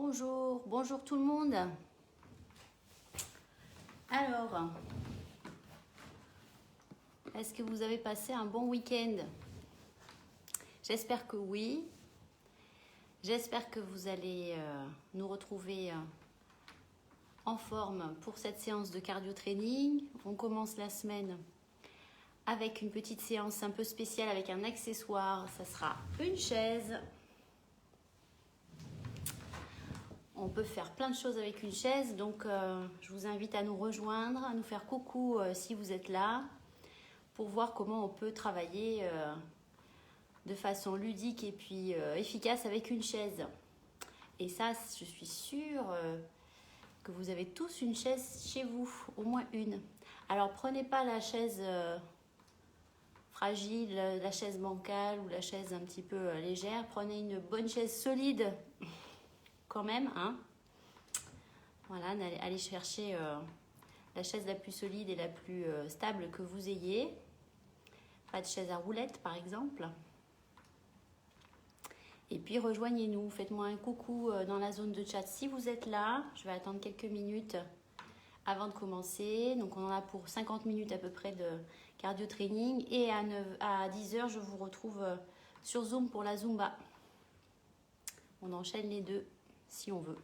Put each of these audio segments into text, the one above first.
Bonjour, bonjour tout le monde. Alors, est-ce que vous avez passé un bon week-end? J'espère que oui. J'espère que vous allez nous retrouver en forme pour cette séance de cardio training. On commence la semaine avec une petite séance un peu spéciale avec un accessoire. Ça sera une chaise. On peut faire plein de choses avec une chaise, donc je vous invite à nous rejoindre, à nous faire coucou si vous êtes là, pour voir comment on peut travailler de façon ludique et puis efficace avec une chaise. Et ça, je suis sûre que vous avez tous une chaise chez vous, au moins une. Alors prenez pas la chaise fragile, la chaise bancale ou la chaise un petit peu légère, prenez une bonne chaise solide quand même, hein. Voilà, allez chercher la chaise la plus solide et la plus stable que vous ayez. Pas de chaise à roulettes, par exemple. Et puis, rejoignez-nous. Faites-moi un coucou dans la zone de chat si vous êtes là. Je vais attendre quelques minutes avant de commencer. Donc, on en a pour 50 minutes à peu près de cardio training. Et à 10h, je vous retrouve sur Zoom pour la Zumba. On enchaîne les deux si on veut.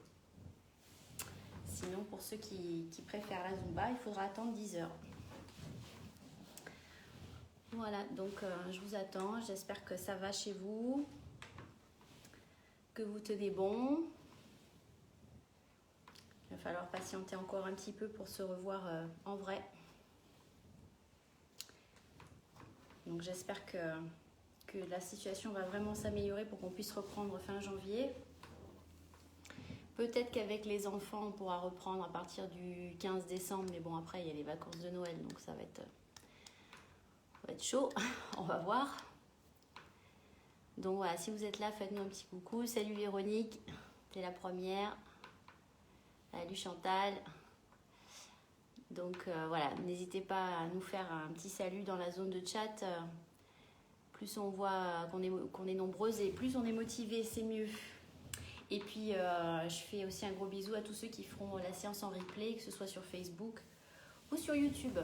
Sinon, pour ceux qui préfèrent la Zumba, il faudra attendre 10 heures. Voilà, donc je vous attends. J'espère que ça va chez vous, que vous tenez bon. Il va falloir patienter encore un petit peu pour se revoir en vrai. Donc j'espère que la situation va vraiment s'améliorer pour qu'on puisse reprendre fin janvier. Peut-être qu'avec les enfants, on pourra reprendre à partir du 15 décembre. Mais bon, après, il y a les vacances de Noël, donc ça va être chaud. On va voir. Donc voilà, si vous êtes là, faites-nous un petit coucou. Salut Véronique, t'es la première. Salut Chantal. Donc voilà, n'hésitez pas à nous faire un petit salut dans la zone de chat. Plus on voit qu'on est nombreuses et plus on est motivé, c'est mieux. Et puis, je fais aussi un gros bisou à tous ceux qui feront la séance en replay, que ce soit sur Facebook ou sur YouTube.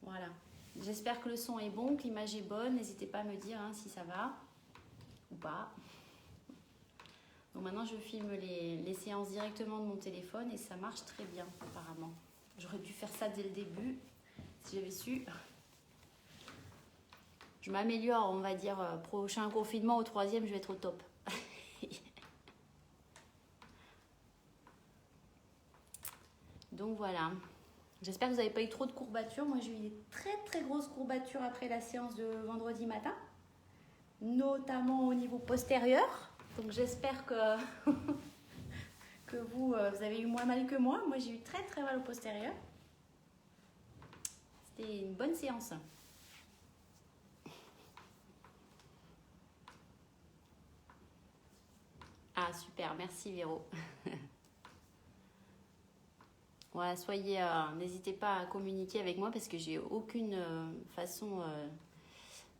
Voilà. J'espère que le son est bon, que l'image est bonne. N'hésitez pas à me dire si ça va ou pas. Donc maintenant, je filme les séances directement de mon téléphone et ça marche très bien, apparemment. J'aurais dû faire ça dès le début, si j'avais su. Je m'améliore, on va dire, prochain confinement, au 3e, je vais être au top. Donc voilà, j'espère que vous n'avez pas eu trop de courbatures. Moi j'ai eu des très très grosses courbatures après la séance de vendredi matin, notamment au niveau postérieur. Donc j'espère que, que vous avez eu moins mal que moi. Moi j'ai eu très très mal au postérieur. C'était une bonne séance. Ah super, merci Véro. Voilà, n'hésitez pas à communiquer avec moi parce que j'ai aucune façon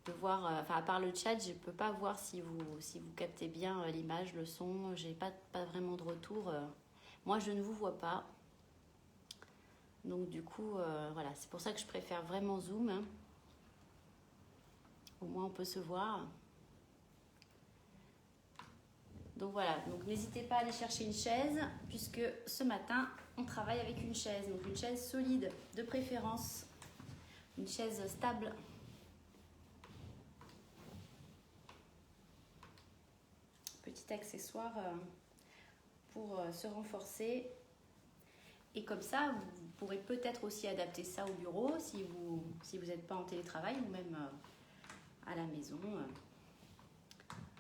de voir, à part le chat, je ne peux pas voir si vous captez bien l'image, le son, j'ai pas vraiment de retour. Moi, je ne vous vois pas. Donc du coup, voilà, c'est pour ça que je préfère vraiment Zoom. Hein. Au moins, on peut se voir. Donc voilà, donc n'hésitez pas à aller chercher une chaise puisque ce matin, on travaille avec une chaise. Donc une chaise solide de préférence, une chaise stable. Petit accessoire pour se renforcer. Et comme ça, vous pourrez peut-être aussi adapter ça au bureau si vous n'êtes pas en télétravail ou même à la maison.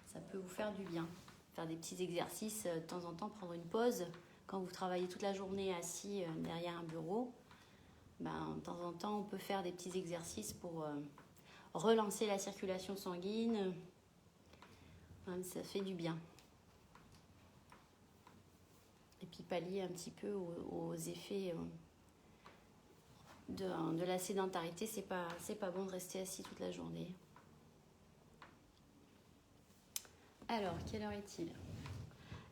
Ça peut vous faire du bien. Faire des petits exercices de temps en temps, prendre une pause. Quand vous travaillez toute la journée assis derrière un bureau, de temps en temps, on peut faire des petits exercices pour relancer la circulation sanguine. Ça fait du bien. Et puis pallier un petit peu aux effets de la sédentarité. C'est pas bon de rester assis toute la journée. Alors, quelle heure est-il ?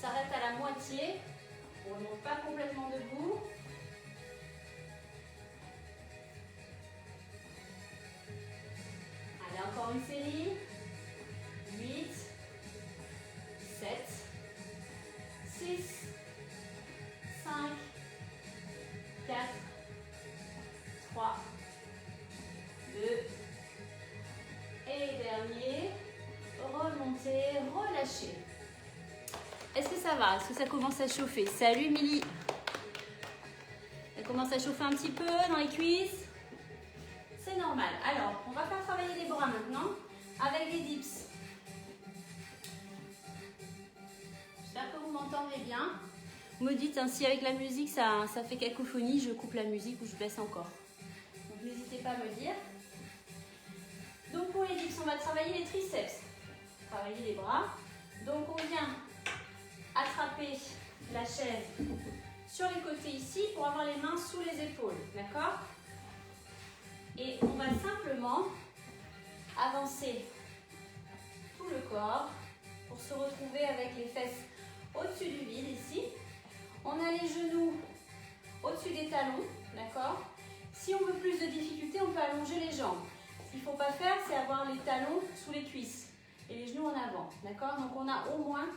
s'arrête à la moitié. On ne remonte pas complètement debout. Allez, encore une série. 8, 7, 6, 5, 4, 3, 2, et dernier. Remontez, relâchez. Est-ce que ça va? Est-ce que ça commence à chauffer? Salut Milly. Elle commence à chauffer un petit peu dans les cuisses. C'est normal. Alors, on va faire travailler les bras maintenant avec des dips. J'espère que vous m'entendez bien. Vous me dites si avec la musique ça fait cacophonie, je coupe la musique ou je baisse encore. Donc n'hésitez pas à me dire. Donc pour les dips, on va travailler les triceps. Travailler les bras. Donc on vient attraper la chaise sur les côtés ici pour avoir les mains sous les épaules, d'accord? Et on va simplement avancer tout le corps pour se retrouver avec les fesses au-dessus du vide ici. On a les genoux au-dessus des talons, d'accord? Si on veut plus de difficulté, on peut allonger les jambes. Ce qu'il ne faut pas faire, c'est avoir les talons sous les cuisses et les genoux en avant, d'accord? Donc on a au moins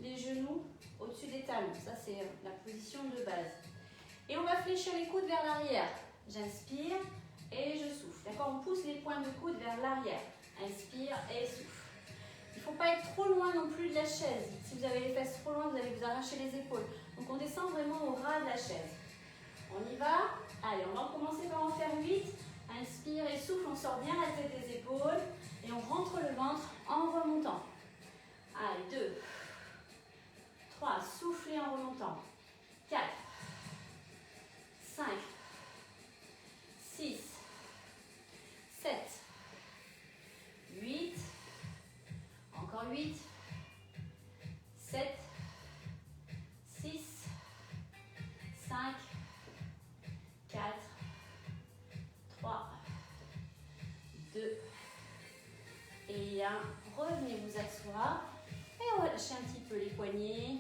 les genoux au-dessus des talons. Ça, c'est la position de base. Et on va fléchir les coudes vers l'arrière. J'inspire et je souffle, d'accord? On pousse les pointes de coude vers l'arrière. Inspire et souffle. Il ne faut pas être trop loin non plus de la chaise. Si vous avez les fesses trop loin, vous allez vous arracher les épaules. Donc on descend vraiment au ras de la chaise. On y va. Allez, on va commencer par en faire 8. Inspire et souffle, on sort bien la tête des épaules. Et on rentre le ventre en remontant. Allez, 2, 3, soufflez en remontant. 4, 5, 6, 7, 8, encore 8, 7, 6, 5, 4, 3, 2 et 1. Revenez vous asseoir et on va lâcher un petit peu les poignets,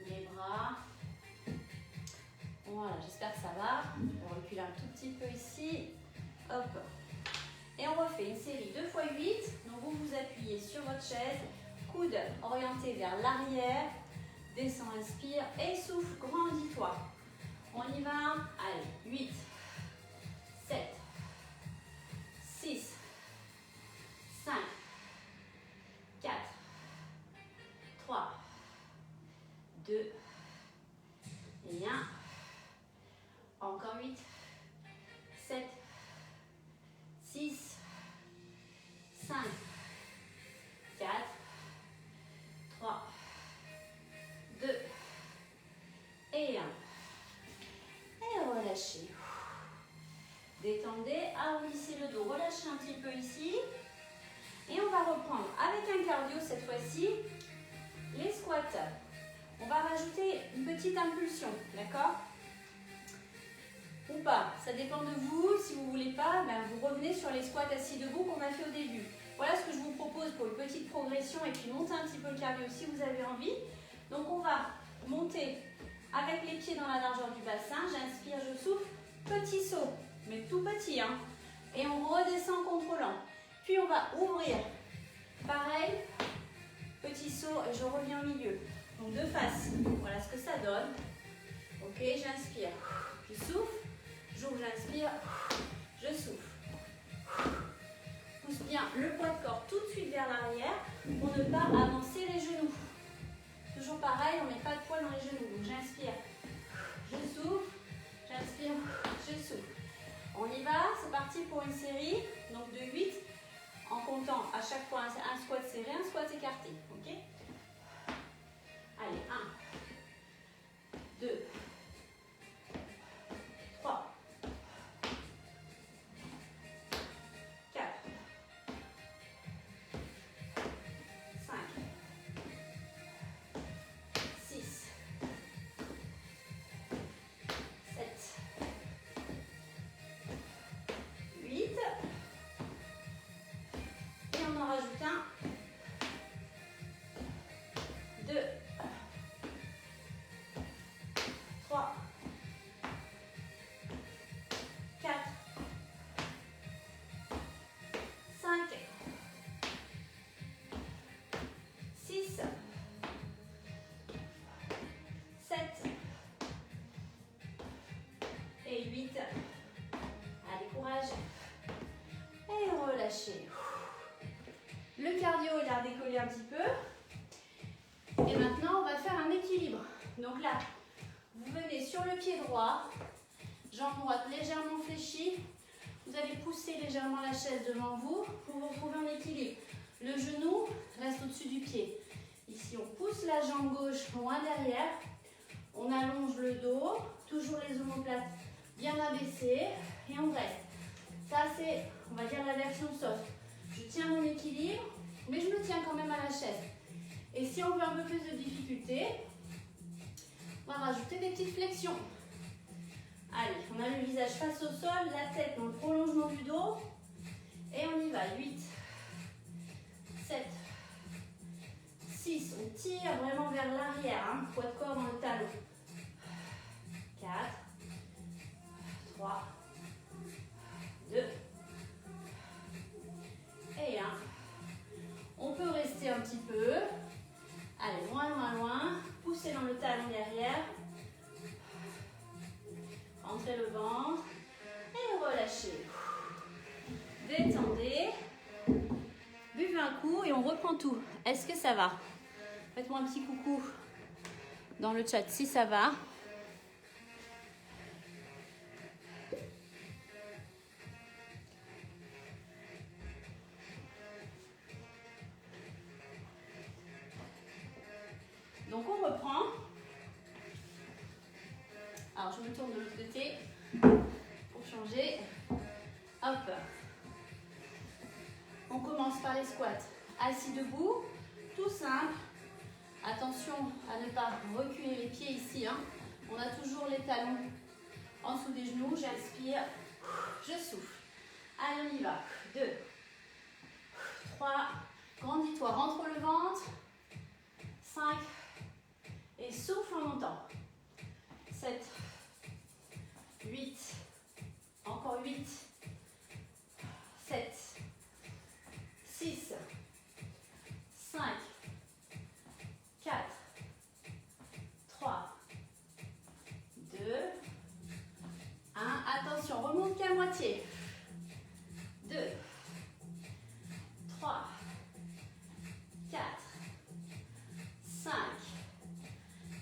les bras. Voilà, j'espère que ça va. On recule un tout petit peu ici. Hop. Et on refait une série 2 x 8. Donc vous vous appuyez sur votre chaise, coude orienté vers l'arrière. Descends, inspire et souffle, grandis-toi. On y va. Allez, 8, 7, 6, 5, 4, 3, 2 et 1. Encore 8, 7, 6, 5, 4, 3, 2 et 1. Et relâchez. Détendez, arrondissez le dos, relâchez un petit peu ici. Et on va reprendre avec un cardio cette fois-ci, les squats. On va rajouter une petite impulsion, d'accord? Ou pas, ça dépend de vous. Si vous ne voulez pas, ben vous revenez sur les squats assis debout qu'on a fait au début. Voilà ce que je vous propose pour une petite progression et puis monter un petit peu le cardio si vous avez envie. Donc on va monter avec les pieds dans la largeur du bassin. J'inspire, je souffle, petit saut, mais tout petit, hein. Et on redescend contrôlant. Puis on va ouvrir. Pareil, petit saut et je reviens au milieu. Donc de face. Voilà ce que ça donne. Ok, j'inspire, je souffle, j'ouvre, j'inspire, je souffle. Pousse bien le poids de corps tout de suite vers l'arrière pour ne pas avancer les genoux. Toujours pareil, on ne met pas de poids dans les genoux. Donc j'inspire, je souffle, j'inspire, je souffle. On y va, c'est parti pour une série donc de 8 en comptant à chaque fois un squat serré, un squat écarté. Ok? Allez, 1, 2, 3, 4, 5, 6, 7, 8. Et on en rajoute un. le pied droit, jambe droite légèrement fléchie. Vous allez pousser légèrement la chaise devant vous pour vous retrouver en équilibre. Le genou reste au-dessus du pied. Ici, on pousse la jambe gauche loin derrière. On allonge le dos, toujours les omoplates bien abaissées et on reste. Ça, c'est, on va dire, la version soft. Je tiens mon équilibre, mais je me tiens quand même à la chaise. Et si on veut un peu plus de difficulté, on va rajouter des petites flexions. Allez, on a le visage face au sol, la tête dans le prolongement du dos. Et on y va. 8, 7, 6. On tire vraiment vers l'arrière. Hein. Poids de corps dans le talon. 4, 3, 2 et 1. On peut rester un petit peu. Allez, loin, loin, loin. Poussez dans le talon derrière. Rentrez le ventre et relâchez. Détendez. Buvez un coup et on reprend tout. Est-ce que ça va? Faites-moi un petit coucou dans le chat si ça va. Donc on reprend. Alors je me tourne de l'autre côté pour changer. Hop. On commence par les squats. Assis debout, tout simple. Attention à ne pas reculer les pieds ici. Hein. On a toujours les talons en dessous des genoux. J'inspire, je souffle. Allez, on y va. 2, 3, grandis-toi, rentre le ventre. 5, et souffle en montant. 7, 8, encore 8, 7, 6, 5, 4, 3, 2, 1. Attention, remonte qu'à moitié. 2, 3, 4, 5,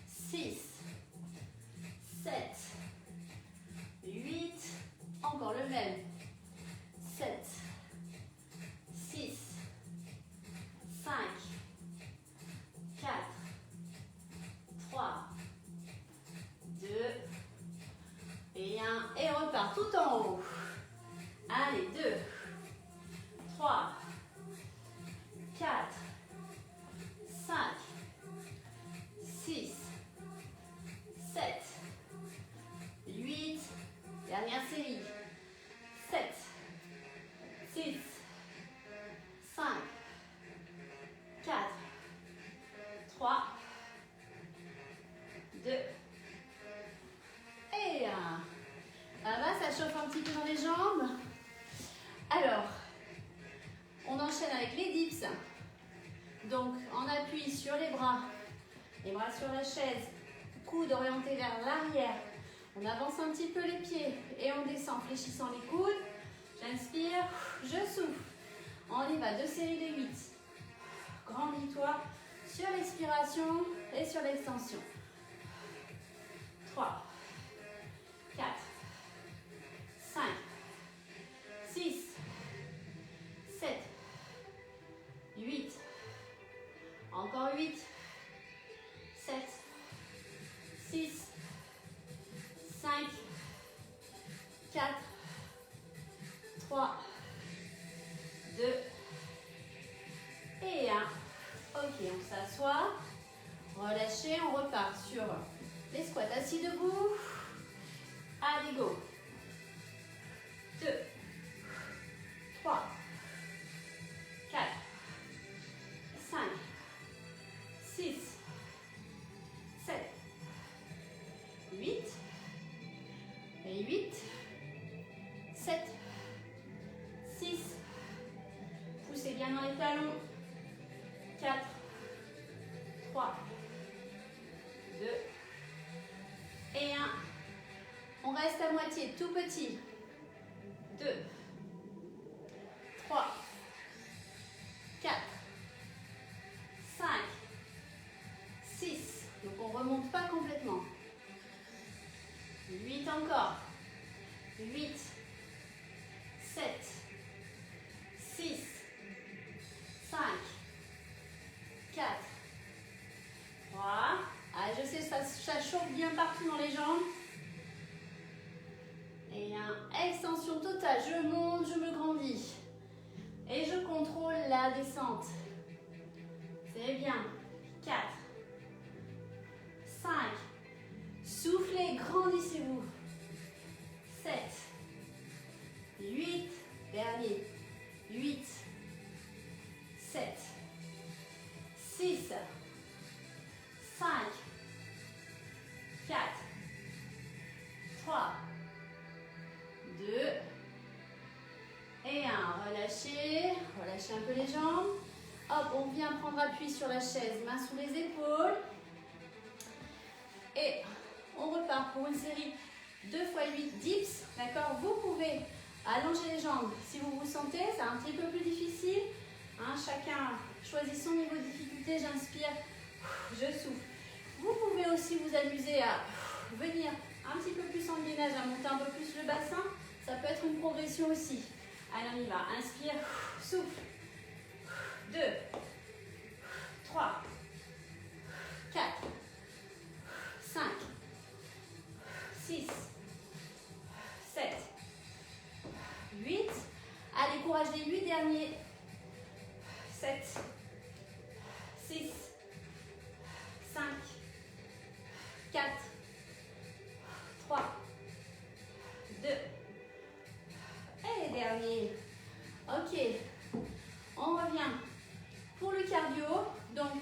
6, 7, 8, encore le même. 7, 6, 5, 4, 3, 2 et 1. Et on repart tout en haut. Allez, 2, 3, 4, 5, 6, 7, 8, dernière série. 7, 6, 5, 4, 3, 2 et 1. Ça va, ça chauffe un petit peu dans les jambes. Alors, on enchaîne avec les dips. Donc, on appuie sur les bras sur la chaise, coude orienté vers l'arrière. On avance un petit peu les pieds et on descend, fléchissant les coudes. J'inspire, je souffle. On y va, 2 séries de 8. Grandis-toi sur l'expiration et sur l'extension. 3, 4, 5, 6, 7, 8. Encore 8. 7, 6, 5, 4, 3, 2 et 1. Ok, on s'assoit. Relâchez, on repart sur les squats assis debout. Allez, go. 2, 3, 4, 5, 6, 7, 8 et 8, 7, 6, poussez bien dans les talons, 4, 3, 2 et 1. On reste à moitié, tout petit. 2, 3, 4, 5, 6. Donc on ne remonte pas complètement. 8 encore. 8, 7, 6, 5, 4, 3. Ah, je sais, ça chauffe bien partout dans les jambes. Et extension totale. Je monte, je me grandis. Et je contrôle la descente. C'est bien. 4, 5. Soufflez, grandissez-vous. 7, 8. Dernier. 8, 7, 6, 5, 4, 3, 2 et 1. Relâchez, relâchez un peu les jambes. Hop, on vient prendre appui sur la chaise, main sous les épaules. Et on repart pour une série 2 x 8 dips. D'accord? Vous pouvez allonger les jambes si vous vous sentez, c'est un petit peu plus difficile. Hein, chacun choisit son niveau de difficulté. J'inspire, je souffle. Vous pouvez aussi vous amuser à venir un petit peu plus en gainage, à monter un peu plus le bassin. Ça peut être une progression aussi. Allez, on y va. Inspire, souffle. 2, 3, 4, 5, 6, 7, 8. Allez, courage les 8 derniers. 7, 6, 5, 4, 3, 2. Et les derniers. Ok. On revient pour le cardio. Donc,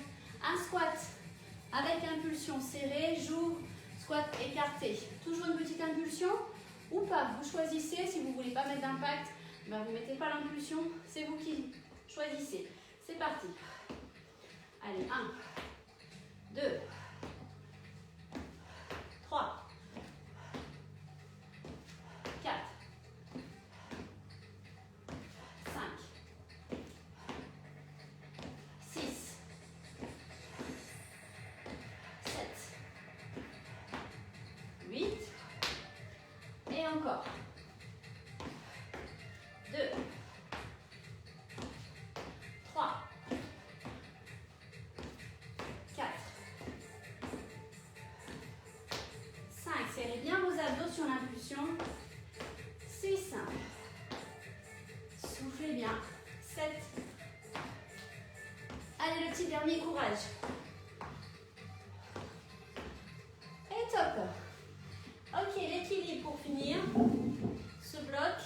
un squat avec impulsion serrée, joue, squat écarté. Toujours une petite impulsion ou pas. Vous choisissez. Si vous ne voulez pas mettre d'impact, ben vous ne mettez pas l'impulsion. C'est vous qui choisissez. C'est parti. Allez, 1, 2, 3, 4, 5, 6, 7, 8. Et encore. 2, 3, 4, 5. Serrez bien vos abdos sur l'impulsion. 6. Soufflez bien. 7. Allez, le petit dernier, courage. Et top. Ok, l'équilibre pour finir. Ce bloc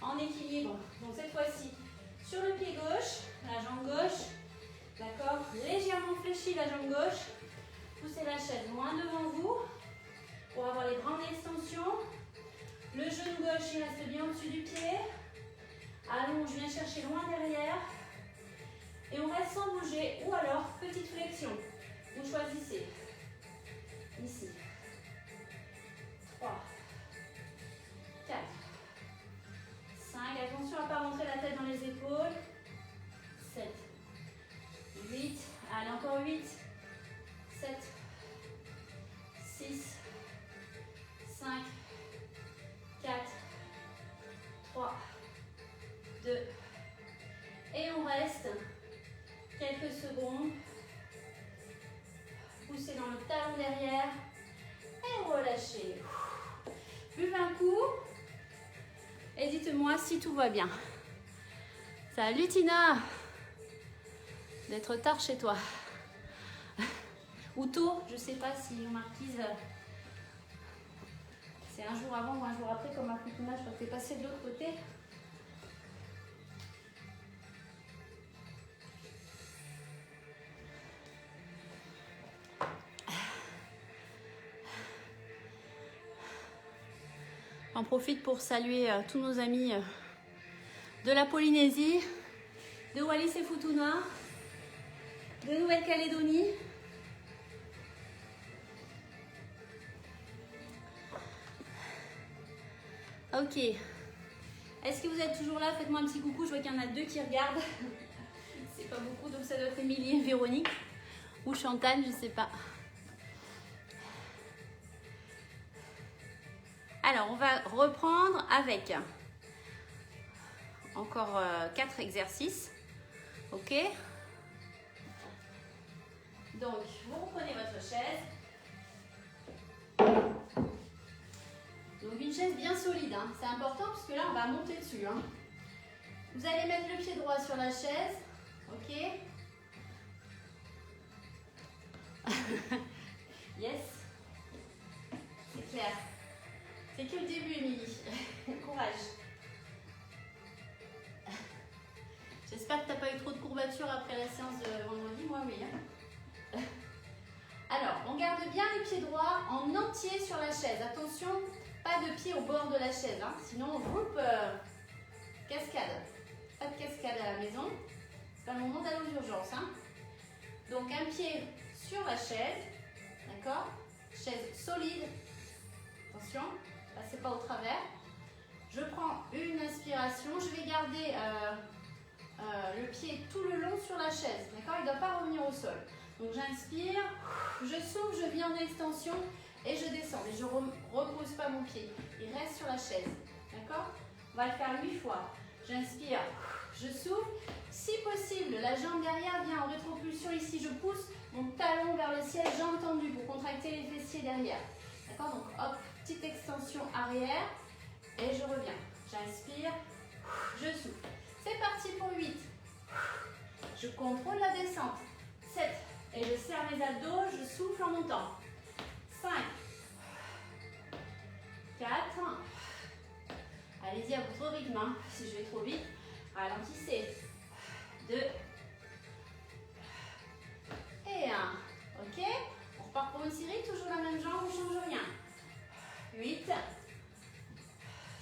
en équilibre. Donc cette fois-ci, sur le pied gauche, la jambe gauche. D'accord? Légèrement fléchie la jambe gauche. Poussez la chaise loin devant vous pour avoir les bras en extension. Le genou gauche, il reste bien au-dessus du pied. Allonge, viens chercher loin derrière. Et on reste sans bouger. Ou alors, petite flexion. Vous choisissez. Ici. 3, 4, 5. Attention à ne pas rentrer la tête dans les épaules. 7, 8. Allez, encore 8. 7, 6, 5, 4, 3, 2. Et on reste quelques secondes. Poussez dans le talon derrière. Et relâchez. Buvez un coup. Et dites-moi si tout va bien. Salut Tina. D'être tard chez toi. Ou tôt, je ne sais pas si Marquise, c'est un jour avant ou un jour après, comme à Futuna, je crois que tu es passé de l'autre côté. J'en profite pour saluer tous nos amis de la Polynésie, de Wallis et Futuna, de Nouvelle-Calédonie. Ok. Est-ce que vous êtes toujours là? Faites-moi un petit coucou. Je vois qu'il y en a 2 qui regardent. C'est pas beaucoup, donc ça doit être Émilie et Véronique. Ou Chantal, je sais pas. Alors, on va reprendre avec encore 4 exercices. Ok? Donc, vous reprenez votre chaise. Donc, une chaise bien solide. Hein. C'est important parce que là, on va monter dessus. Hein. Vous allez mettre le pied droit sur la chaise. Ok? Yes? C'est clair. C'est que le début, Émilie. Courage. J'espère que tu n'as pas eu trop de courbatures après la séance de vendredi. Moi, oui. Hein. Alors, on garde bien les pieds droits en entier sur la chaise. Attention, pas de pied au bord de la chaise. Hein. Sinon, cascade. Pas de cascade à la maison. C'est pas le moment d'aller aux urgences. Hein. Donc, un pied sur la chaise. D'accord? Chaise solide. Attention, passez pas au travers. Je prends une inspiration. Je vais garder le pied tout le long sur la chaise. D'accord? Il ne doit pas revenir au sol. Donc j'inspire, je souffle, je viens en extension et je descends. Mais je ne repose pas mon pied. Il reste sur la chaise. D'accord? On va le faire 8 fois. J'inspire, je souffle. Si possible, la jambe derrière vient en rétropulsion ici. Je pousse mon talon vers le ciel, jambe tendue pour contracter les fessiers derrière. D'accord? Donc hop, petite extension arrière et je reviens. J'inspire, je souffle. C'est parti pour 8. Je contrôle la descente. 7. Et je serre mes abdos, je souffle en montant. 5. 4. Allez-y à votre rythme. Hein. Si je vais trop vite, ralentissez. 2. Et 1. Ok? On repart pour une série, toujours la même jambe, on ne change rien. 8.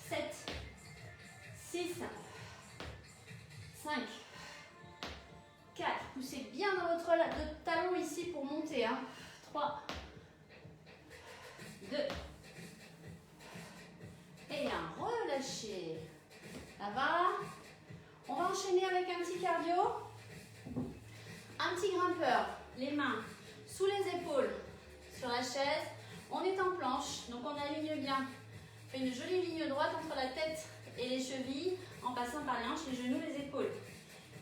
7. 6. 5. 4. Poussez bien dans votre talon ici pour monter. Hein. 3. 2. Et 1. Relâchez. Ça va? On va enchaîner avec un petit cardio. Un petit grimpeur. Les mains sous les épaules sur la chaise. On est en planche, donc on aligne bien. On fait une jolie ligne droite entre la tête et les chevilles en passant par les hanches, les genoux, les épaules.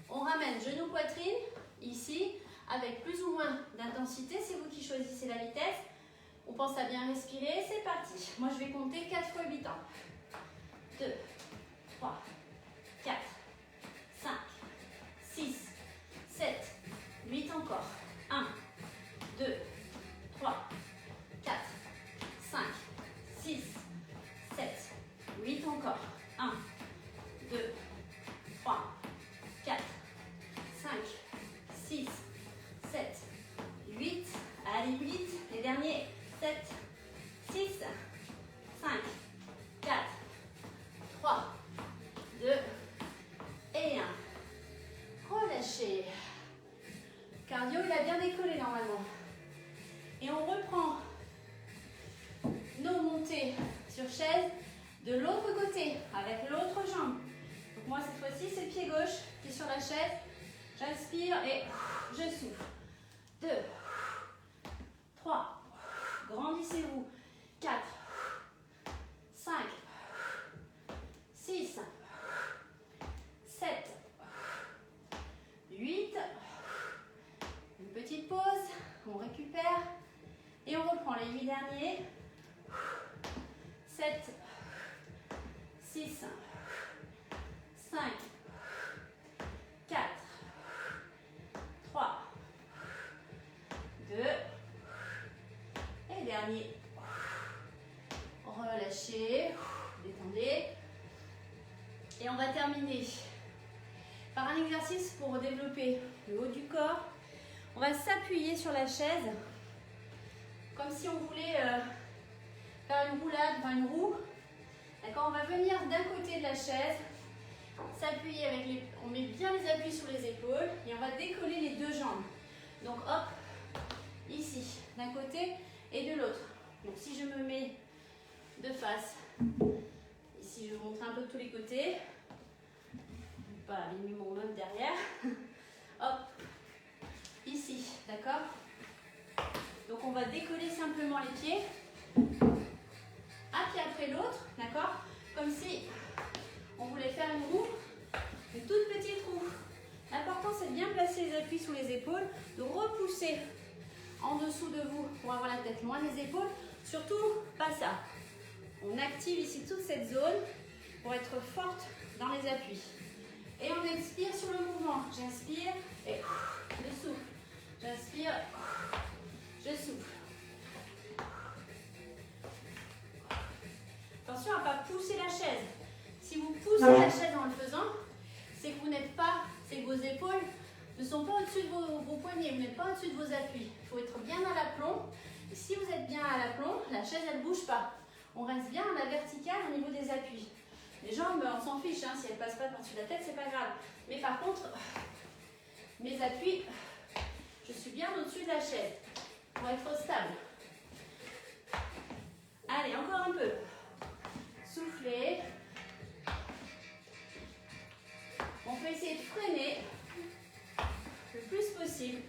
On ramène genou, poitrine, ici, avec plus ou moins d'intensité. C'est vous qui choisissez la vitesse. On pense à bien respirer. C'est parti. Moi, je vais compter 4 fois 8 ans. 2, 3, 4, 5, 6, 7, 8 encore. 1, 2, 3, 4, 5, 6, 7, 8 encore. 1, 2, 3, 4, 5, 6, 7, 8. Allez, 8. Les derniers. 7, 6, 5, 4, 3, 2 et 1. Relâchez. Cardio, il a bien décollé normalement. Et on reprend nos montées sur chaise de l'autre côté avec l'autre jambe. Donc moi cette fois-ci c'est le pied gauche qui est sur la chaise. J'inspire et je souffle. 2, 3, grandissez-vous. 4, 5, 6, 7, 8. Une petite pause, on récupère et on reprend les 8 derniers. 7, 6, 5, 4, 3, 2 et dernier. Relâchez, détendez. Et on va terminer par un exercice pour développer le haut du corps. On va s'appuyer sur la chaise comme si on voulait faire une roulade, enfin une roue. D'accord, on va venir d'un côté de la chaise, s'appuyer avec les... On met bien les appuis sur les épaules et on va décoller les deux jambes. Donc hop, ici, d'un côté et de l'autre. Donc si je me mets de face, ici je montre un peu de tous les côtés. Pas abîmer mon meuble derrière. Hop, ici, d'accord? Donc on va décoller simplement les pieds. un pied après l'autre, d'accord? Comme si on voulait faire une roue, une toute petite roue. L'important, c'est de bien placer les appuis sous les épaules, de repousser en dessous de vous pour avoir la tête loin des épaules. Surtout, pas ça. On active ici toute cette zone pour être forte dans les appuis. Et on expire sur le mouvement. J'inspire et je souffle. J'inspire, je souffle. Attention à ne pas pousser la chaise. Si vous poussez la chaise en le faisant, c'est que vous n'êtes pas, c'est que vos épaules ne sont pas au-dessus de vos poignets, vous n'êtes pas au-dessus de vos appuis. Il faut être bien à l'aplomb. Et si vous êtes bien à l'aplomb, la chaise, elle ne bouge pas. On reste bien à la verticale au niveau des appuis. Les jambes, on s'en fiche, hein, si elles ne passent pas par-dessus la tête, c'est pas grave. Mais par contre, mes appuis, je suis bien au-dessus de la chaise pour être stable. Allez, encore un peu. Soufflez. On peut essayer de freiner le plus possible.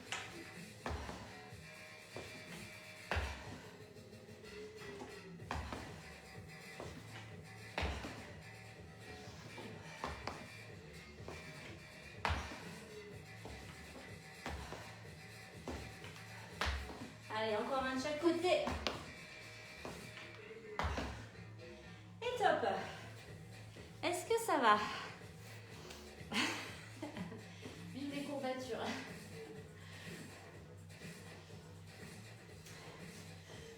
Allez, encore un de chaque côté. Et top. Est-ce que ça va? Vive les courbatures.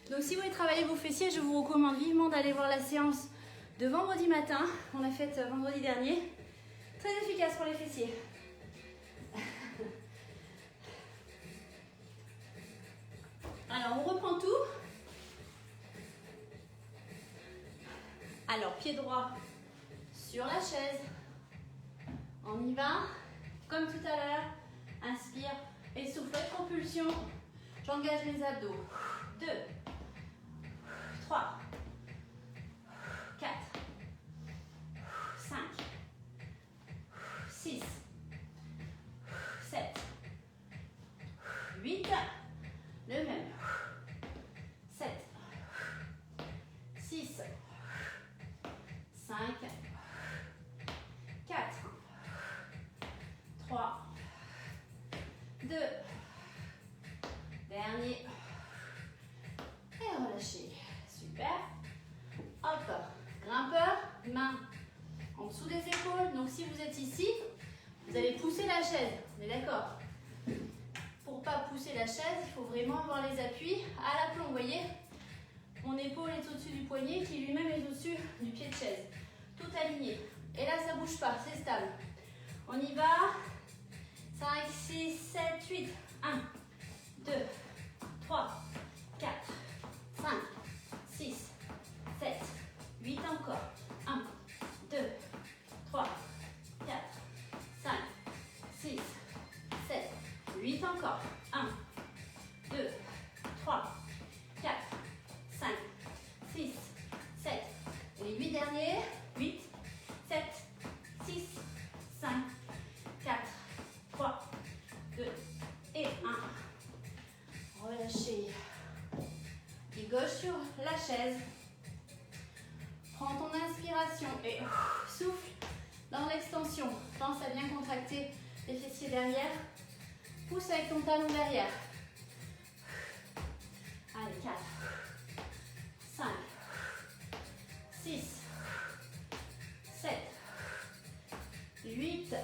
Donc si vous voulez travailler vos fessiers, je vous recommande vivement d'aller voir la séance de vendredi matin. On l'a faite vendredi dernier. Très efficace pour les fessiers. Alors, on reprend tout. Alors, pied droit sur la chaise. On y va. Comme tout à l'heure. Inspire et souffle. Propulsion. J'engage mes abdos. 2, 3, 4, 5, 6, 7, 8. Le même. 7, 6, 5, 4, 3, 2, dernier. Et relâchez. Super. Hop. Grimpeur, main en dessous des épaules. Donc si vous êtes ici, vous allez pousser la chaise. On est d'accord? Pour ne pas pousser la chaise, il faut vraiment avoir les appuis à l'aplomb. Vous voyez, mon épaule est au-dessus du poignet qui lui-même est au-dessus du pied de chaise. Tout aligné. Et là, ça ne bouge pas, c'est stable. On y va. 5, 6, 7, 8. 1, 2, 3, 4, 5, 6, 7, 8 encore. 1, 2, 3, 4, 5, 6, 7, 8 encore. 1, 2, 3, 4, 5, 6, 7. Et les 8 derniers. 8, 7, 6, 5, 4, 3, 2 et 1. Relâchez. Pied gauche sur la chaise. Prends ton inspiration et souffle dans l'extension. Pense à bien contracter les fessiers derrière. Pousse avec ton talon derrière. Allez, 4, 5, 6, 7, 8.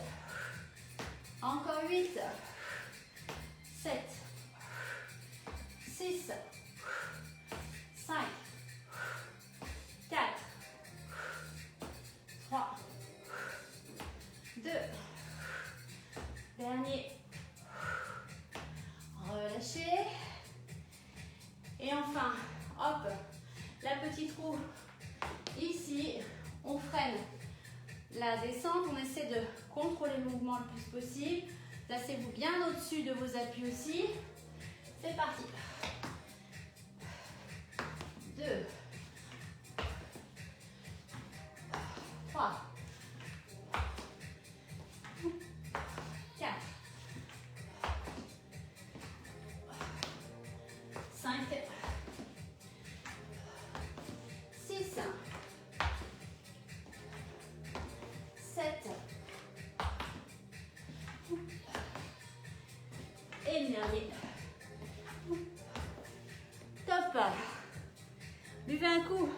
Encore 8. 7, 6, 5, 4, 3, 2. Dernier. Relâchez. Et enfin, hop, la petite roue ici. On freine la descente. On essaie de contrôler le mouvement le plus possible. Placez-vous bien au-dessus de vos appuis aussi. C'est parti. 2, 3, 4, 5, 6, Hop. Buvez un coup.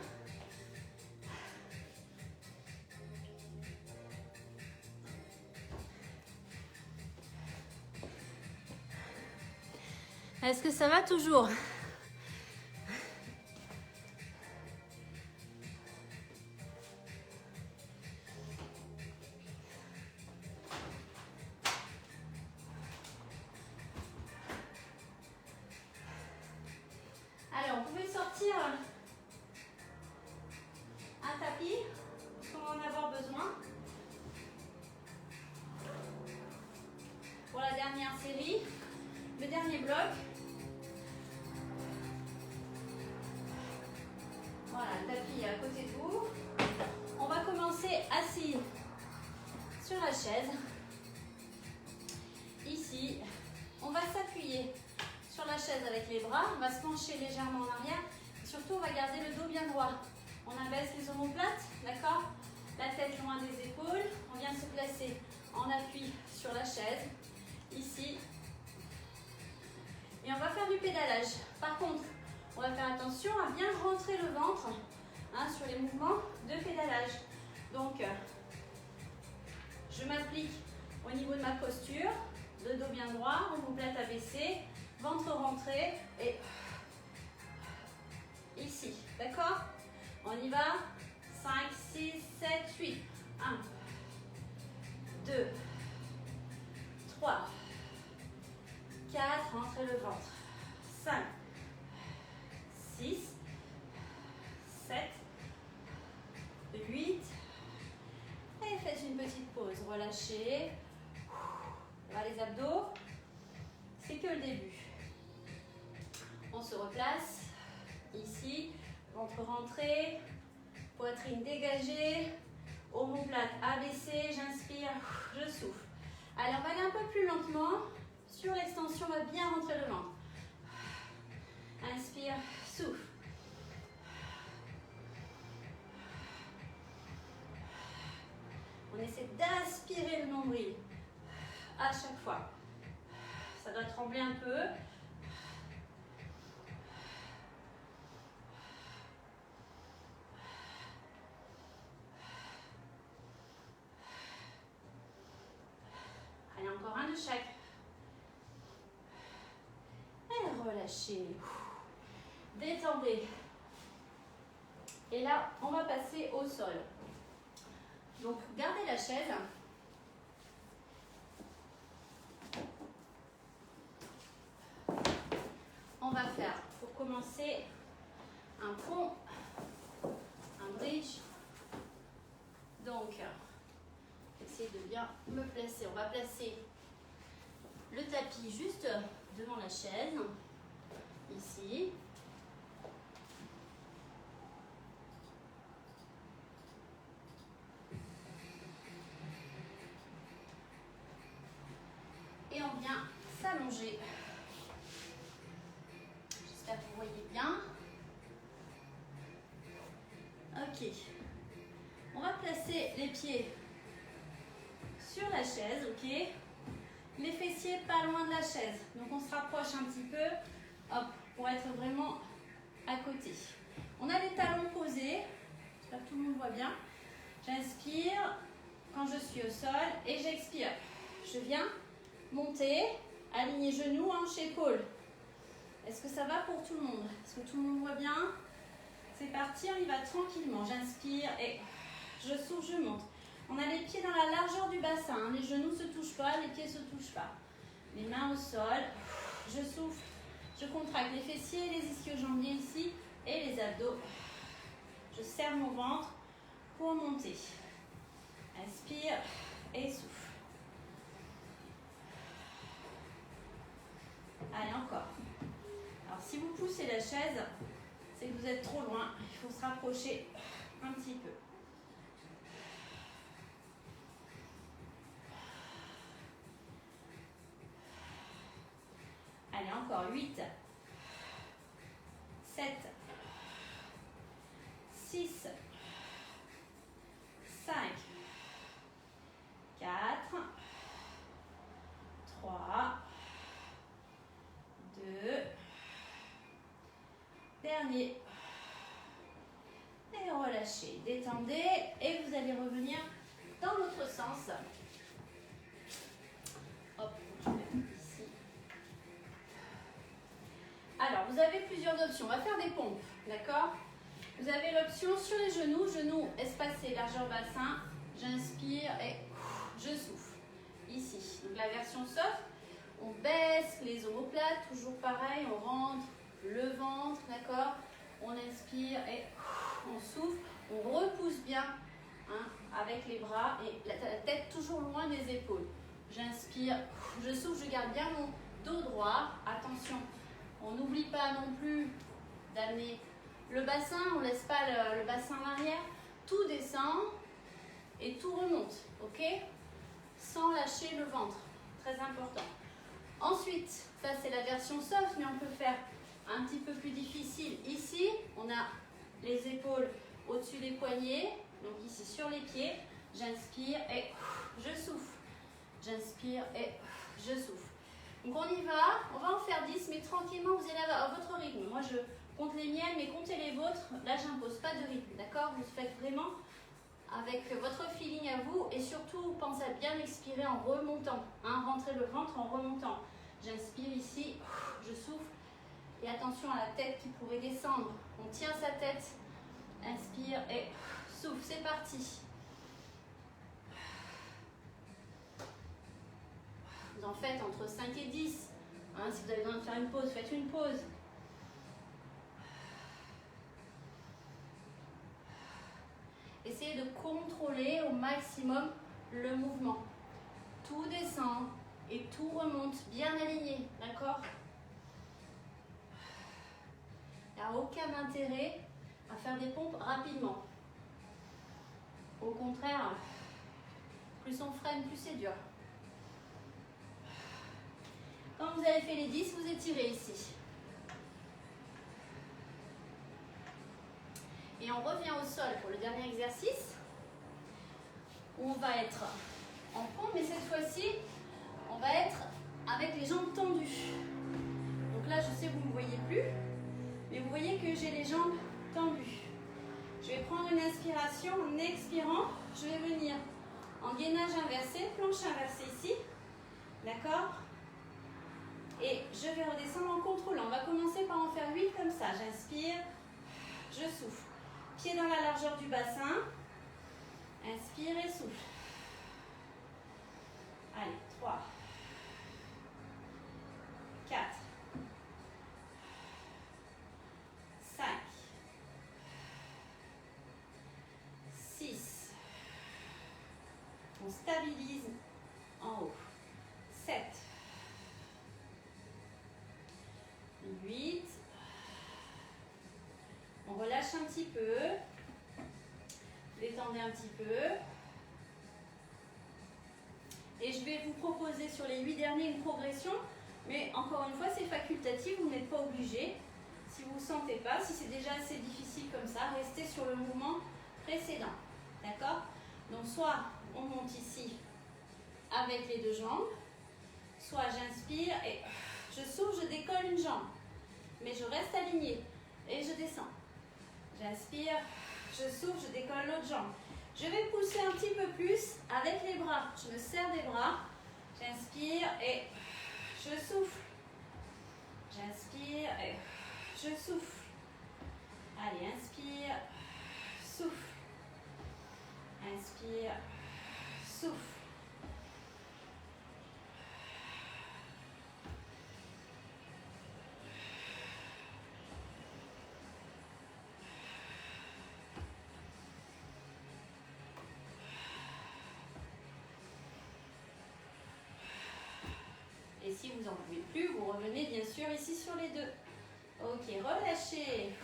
Est-ce que ça va toujours? Alors, vous pouvez sortir un tapis, parce qu'on va en avoir besoin. Pour la dernière série, le dernier bloc. Voilà, le tapis est à côté de vous. On va commencer assis sur la chaise. Ici, on va s'appuyer sur la chaise avec les bras. On va se pencher légèrement en arrière. Et surtout, on va garder le dos bien droit. On abaisse les omoplates, d'accord? La tête loin des épaules. On vient se placer en appui sur la chaise. Ici. Et on va faire du pédalage. Par contre, on va faire attention à bien rentrer le ventre sur les mouvements de pédalage. Donc, je m'applique au niveau de ma posture, le dos bien droit, omoplate abaissée, ventre rentré et ici. D'accord? On y va. 5, 6, 7, 8. 1, 2, 3, 4, rentrez le ventre. 5, 6, 7, 8. Et faites une petite pause. Relâchez. Voilà les abdos. C'est que le début. On se replace. Ici. Ventre rentré. Poitrine dégagée. Omoplate abaissée. J'inspire. Je souffle. Alors, on va aller un peu plus lentement. Sur l'extension, on va bien rentrer le ventre. Inspire. Souffle. On essaie d'aspirer le nombril à chaque fois. Ça doit trembler un peu. Allez, encore un de chaque. Et relâchez. Détendez. Et là, on va passer au sol. Donc, gardez la chaise. On va faire, pour commencer, un pont, un bridge. Donc, essayez de bien me placer. On va placer le tapis juste devant la chaise, ici. Et on vient s'allonger. J'espère que vous voyez bien. Ok. On va placer les pieds sur la chaise, ok? Les fessiers pas loin de la chaise. Donc on se rapproche un petit peu, hop, pour être vraiment à côté. On a les talons posés. J'espère que tout le monde voit bien. J'inspire quand je suis au sol et j'expire. Je viens monter, aligner genoux, hanches, épaules. Est-ce que ça va pour tout le monde? Est-ce que tout le monde voit bien? C'est parti, on y va tranquillement. J'inspire et je souffle, je monte. On a les pieds dans la largeur du bassin. Hein. Les genoux ne se touchent pas, les pieds ne se touchent pas. Les mains au sol. Je souffle, je contracte les fessiers, les ischio-jambiers ici et les abdos. Je serre mon ventre pour monter. Inspire et souffle. Allez, encore. Alors, si vous poussez la chaise, c'est que vous êtes trop loin. Il faut se rapprocher un petit peu. Allez, encore 8, 7, 6, 5, 4, 3, 2, dernier. Et relâchez, détendez et vous allez revenir dans l'autre sens. Hop, je vais mettre ici. Alors, vous avez plusieurs options. On va faire des pompes, d'accord? Vous avez l'option sur les genoux, genoux espacés, largeur bassin. J'inspire et je souffle. Ici, donc la version soft, on baisse les omoplates, toujours pareil, on rentre le ventre, d'accord? On inspire et on souffle, on repousse bien hein, avec les bras et la tête toujours loin des épaules. J'inspire, je souffle, je garde bien mon dos droit. Attention, on n'oublie pas non plus d'amener le bassin, on ne laisse pas le bassin en arrière. Tout descend et tout remonte, ok? Sans lâcher le ventre, très important. Ensuite, ça c'est la version soft, mais on peut faire un petit peu plus difficile. Ici, on a les épaules au-dessus des poignets, donc ici sur les pieds. J'inspire et je souffle. J'inspire et je souffle. Donc on y va, on va en faire 10, mais tranquillement, vous allez à votre rythme. Moi, je compte les miennes, mais comptez les vôtres. Là, j'impose pas de rythme, d'accord? Vous faites vraiment avec votre feeling à vous et surtout, pensez à bien expirer en remontant. Hein, rentrez le ventre en remontant. J'inspire ici, je souffle. Et attention à la tête qui pourrait descendre. On tient sa tête, inspire et souffle. C'est parti. Vous en faites entre 5 et 10. Hein, si vous avez besoin de faire une pause, faites une pause. Essayez de contrôler au maximum le mouvement. Tout descend et tout remonte bien aligné, d'accord? Il n'y a aucun intérêt à faire des pompes rapidement. Au contraire, plus on freine, plus c'est dur. Quand vous avez fait les 10, vous étirez ici. Et on revient au sol pour le dernier exercice. Où on va être en pompe, mais cette fois-ci, on va être avec les jambes tendues. Donc là, je sais que vous ne me voyez plus, mais vous voyez que j'ai les jambes tendues. Je vais prendre une inspiration. En expirant, je vais venir en gainage inversé, planche inversée ici. D'accord? Et je vais redescendre en contrôlant. On va commencer par en faire 8 comme ça. J'inspire, je souffle. Pied dans la largeur du bassin. Inspire et souffle. Allez, 3, 4, 5, 6. On stabilise en haut. 7, 8. On relâche un petit peu. Détendez un petit peu. Et je vais vous proposer sur les 8 derniers une progression. Mais encore une fois, c'est facultatif, vous n'êtes pas obligé. Si vous ne sentez pas, si c'est déjà assez difficile comme ça, restez sur le mouvement précédent. D'accord? Donc soit on monte ici avec les deux jambes, soit j'inspire et je souffle, je décolle une jambe. Mais je reste alignée et je descends. J'inspire, je souffle, je décolle l'autre jambe. Je vais pousser un petit peu plus avec les bras. Je me serre des bras. J'inspire et je souffle. J'inspire et je souffle. Allez, inspire, souffle. Inspire, souffle. Et si vous n'en pouvez plus, vous revenez bien sûr ici sur les deux. Ok, relâchez.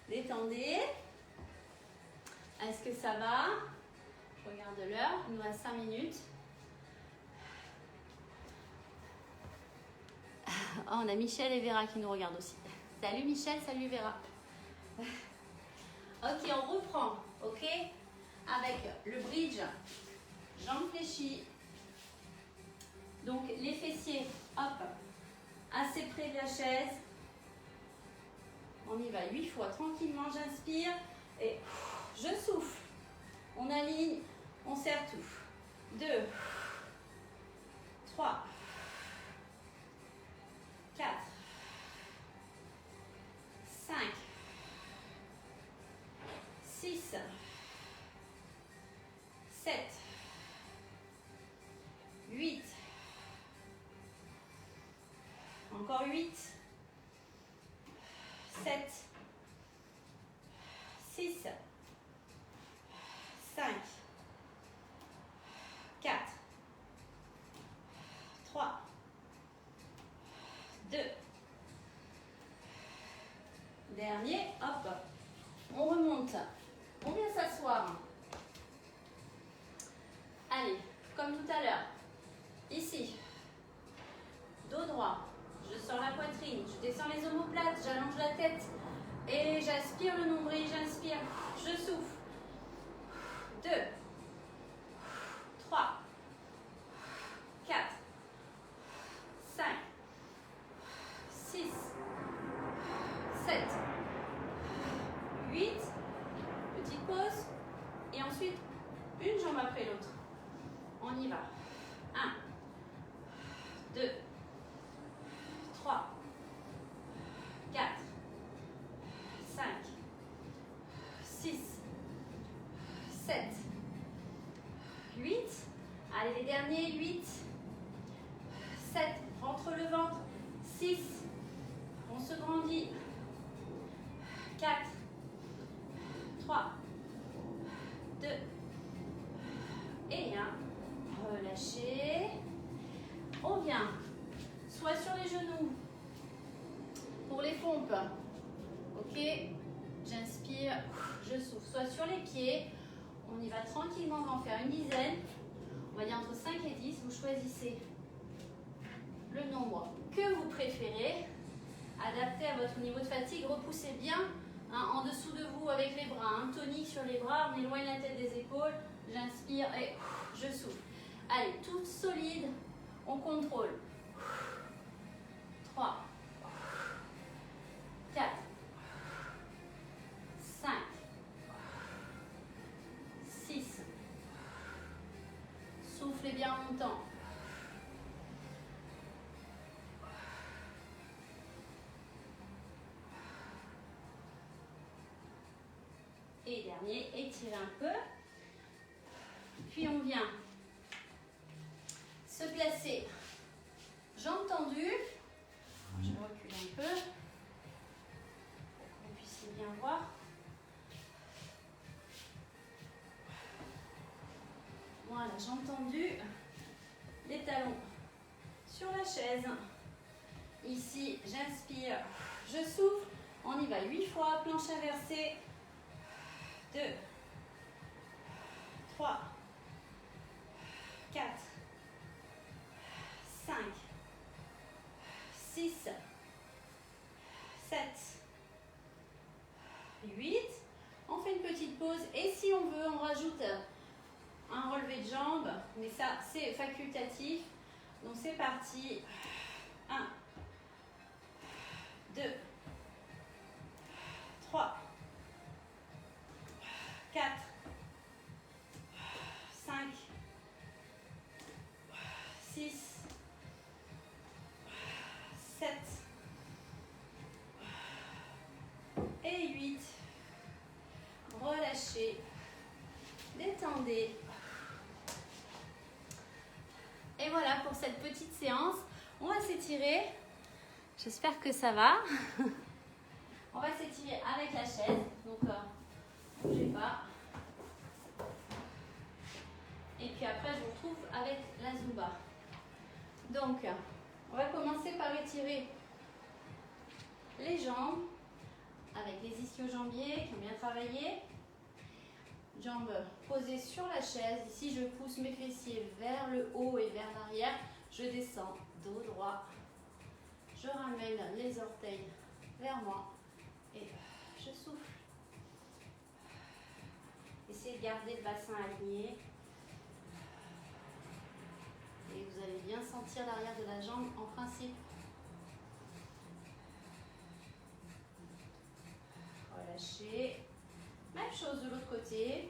Détendez. Est-ce que ça va? Je regarde l'heure, il nous reste 5 minutes. Oh, on a Michel et Vera qui nous regardent aussi. Salut Michel, salut Vera. Ok, on reprend, ok? Avec le bridge, jambes fléchies. Donc les fessiers, hop, assez près de la chaise. On y va 8 fois tranquillement. J'inspire et je souffle. On aligne, on serre tout. 2, 3, 4, 5, 6, 7, 8, encore 8, 7, 6, 5, 4, 3, 2, dernier, hop, on remonte, on vient s'asseoir. Allez, comme tout à l'heure, ici, dos droit, je sors la poitrine, je descends les omoplates, j'allonge la tête et j'aspire le nombril, j'inspire, je souffle. 2, 3, 4, 5, 6, 7, 8, petite pause et ensuite une jambe après l'autre. On y va. 1, 2, 3, 4, 5, 6, 7, 8. Allez, les derniers, 8, 7, rentre le ventre, 6, on se grandit, 4, 3, 2, et 1. Relâchez. On vient soit sur les genoux pour les pompes. Ok, j'inspire, je souffle. Soit sur les pieds. On y va tranquillement, on va en faire une dizaine. On va dire entre 5 et 10. Vous choisissez le nombre que vous préférez. Adapté à votre niveau de fatigue. Repoussez bien en dessous de vous avec les bras. Tonique sur les bras. On éloigne la tête des épaules. J'inspire et je souffle. Allez, toute solide. On contrôle. 3, 4, 5, 6. Soufflez bien longtemps. Et dernier, étirez un peu. Puis on vient se placer, jambes tendues. Je recule un peu pour que vous puissiez bien voir. Voilà, jambes tendues, les talons sur la chaise. Ici, j'inspire, je souffle. On y va 8 fois, planche inversée. 2, 3, 4, 5, 6, 7, 8. On fait une petite pause et si on veut, on rajoute un relevé de jambes, mais ça c'est facultatif. Donc c'est parti. 1, 2, 3, 4, 5, 6, 7 et 8. Relâchez, détendez. Et voilà pour cette petite séance. On va s'étirer. J'espère que ça va. On va s'étirer avec la chaise. Donc, bougez pas. Et puis après, je vous retrouve avec la Zumba. Donc, on va commencer par étirer les jambes avec les ischio-jambiers qui ont bien travaillé. Jambes posées sur la chaise. Ici, je pousse mes fessiers vers le haut et vers l'arrière. Je descends, dos droit. Je ramène les orteils vers moi et je souffle. Essayez de garder le bassin aligné. Et vous allez bien sentir l'arrière de la jambe en principe. côté.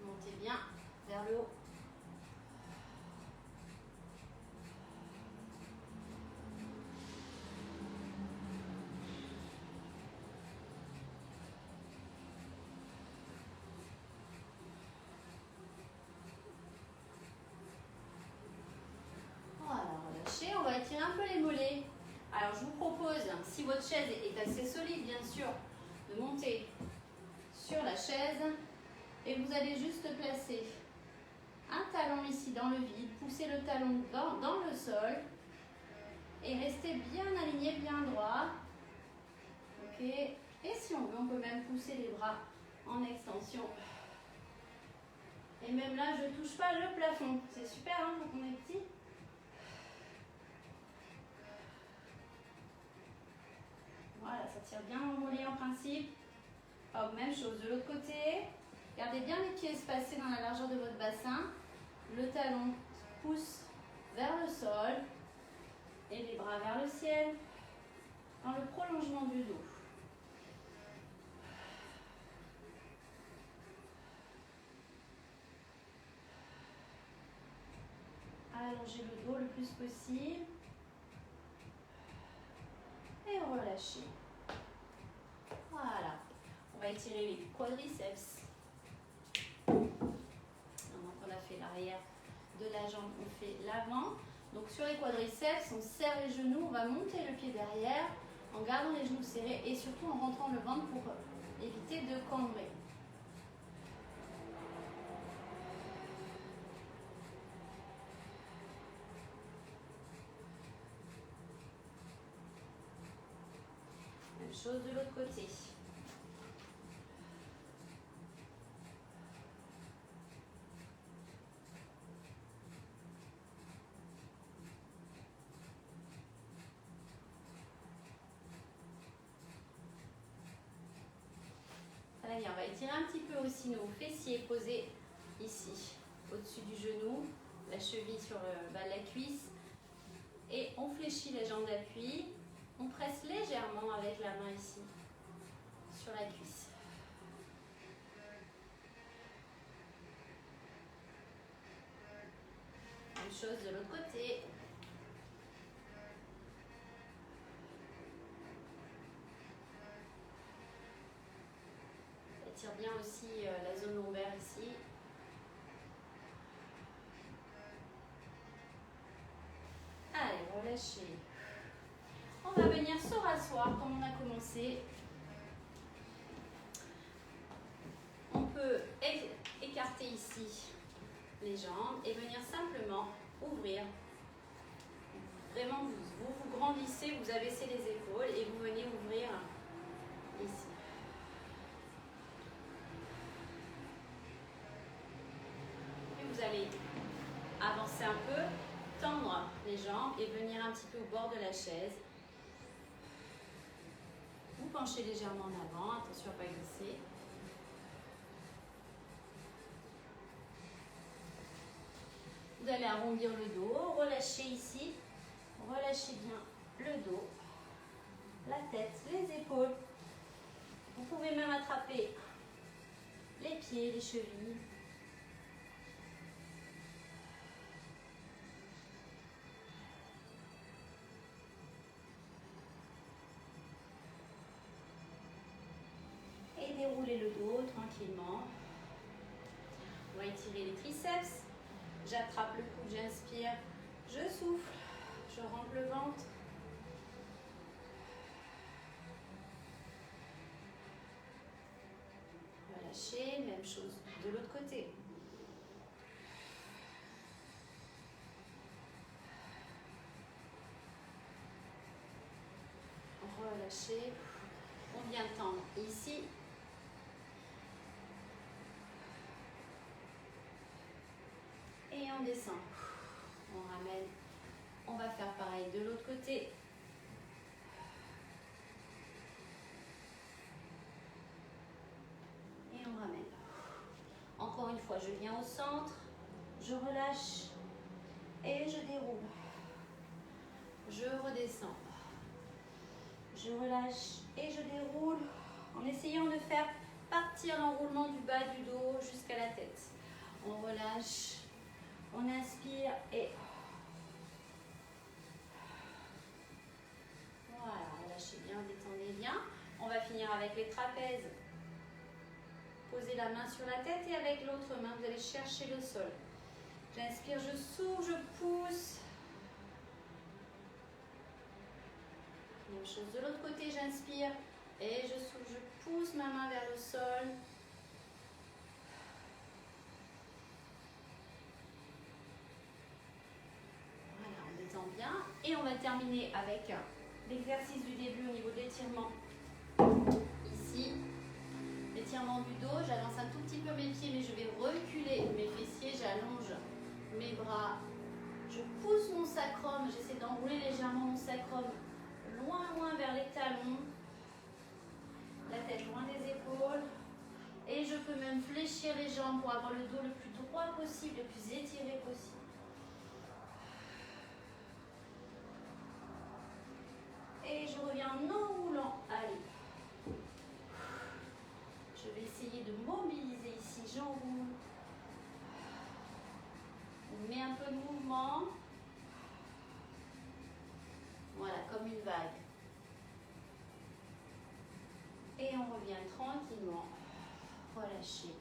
Montez bien vers le haut. Voilà, relâchez. On va étirer un peu les mollets. Alors, je vous propose, si votre chaise est assez solide, bien sûr, de monter sur la chaise et vous allez juste placer un talon ici dans le vide, poussez le talon dans le sol et restez bien aligné, bien droit. Ok. Et si on veut, on peut même pousser les bras en extension. Et même là, je ne touche pas le plafond. C'est super hein, quand on est petit. Voilà, ça tire bien au mollet en principe. Hop, même chose de l'autre côté. Gardez bien les pieds espacés dans la largeur de votre bassin. Le talon pousse vers le sol et les bras vers le ciel dans le prolongement du dos. Allongez le dos le plus possible et relâchez. Voilà. On va étirer les quadriceps. Donc on a fait l'arrière de la jambe, on fait l'avant. Donc sur les quadriceps, on serre les genoux, on va monter le pied derrière en gardant les genoux serrés et surtout en rentrant le ventre pour éviter de cambrer. Même chose de l'autre côté. Allez, on va étirer un petit peu aussi nos fessiers posés ici, au-dessus du genou, la cheville sur le bas de la cuisse. Et on fléchit les jambes d'appui. On presse légèrement avec la main ici, sur la cuisse. Même chose de l'autre côté. On étire bien aussi la zone lombaire ici. Allez, relâchez. On va venir se rasseoir comme on a commencé. On peut écarter ici les jambes et venir simplement ouvrir. Vraiment, vous grandissez, vous abaissez les épaules et vous venez ouvrir ici. Et vous allez avancer un peu, tendre les jambes et venir un petit peu au bord de la chaise. Vous penchez légèrement en avant, attention à ne pas glisser. Vous allez arrondir le dos, relâchez ici, relâchez bien le dos, la tête, les épaules. Vous pouvez même attraper les pieds, les chevilles. Et déroulez le dos tranquillement. On va étirer les triceps. J'attrape le coude, j'inspire, je souffle, je rentre le ventre. Relâchez, même chose de l'autre côté. Relâchez. On vient tendre ici. Et on descend. On ramène. On va faire pareil de l'autre côté. Et on ramène. Encore une fois, je viens au centre. Je relâche. Et je déroule. Je redescends. Je relâche et je déroule en essayant de faire partir l'enroulement du bas du dos jusqu'à la tête. On relâche, on inspire et voilà, relâchez bien, détendez bien. On va finir avec les trapèzes. Posez la main sur la tête et avec l'autre main, vous allez chercher le sol. J'inspire, je s'ouvre, je pousse. Même chose de l'autre côté, j'inspire et je s'ouvre, je pousse ma main vers le sol. Voilà, on détend bien. Et on va terminer avec l'exercice du début au niveau de l'étirement. Ici, l'étirement du dos, j'avance un tout petit peu mes pieds, mais je vais reculer mes fessiers, j'allonge mes bras. Je pousse mon sacrum, j'essaie d'enrouler légèrement mon sacrum loin vers les talons. La tête loin des épaules. Et je peux même fléchir les jambes pour avoir le dos le plus droit possible, le plus étiré possible. Et je reviens en enroulant. Allez. Je vais essayer de mobiliser ici. J'enroule. On met un peu de mouvement. Voilà, comme une vague. Et on revient tranquillement. Relâchez.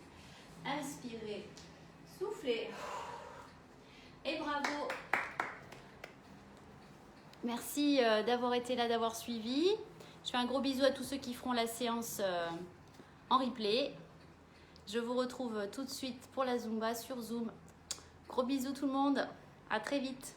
Inspirez. Soufflez. Et bravo. Merci d'avoir été là, d'avoir suivi. Je fais un gros bisou à tous ceux qui feront la séance en replay. Je vous retrouve tout de suite pour la Zumba sur Zoom. Gros bisous tout le monde. À très vite.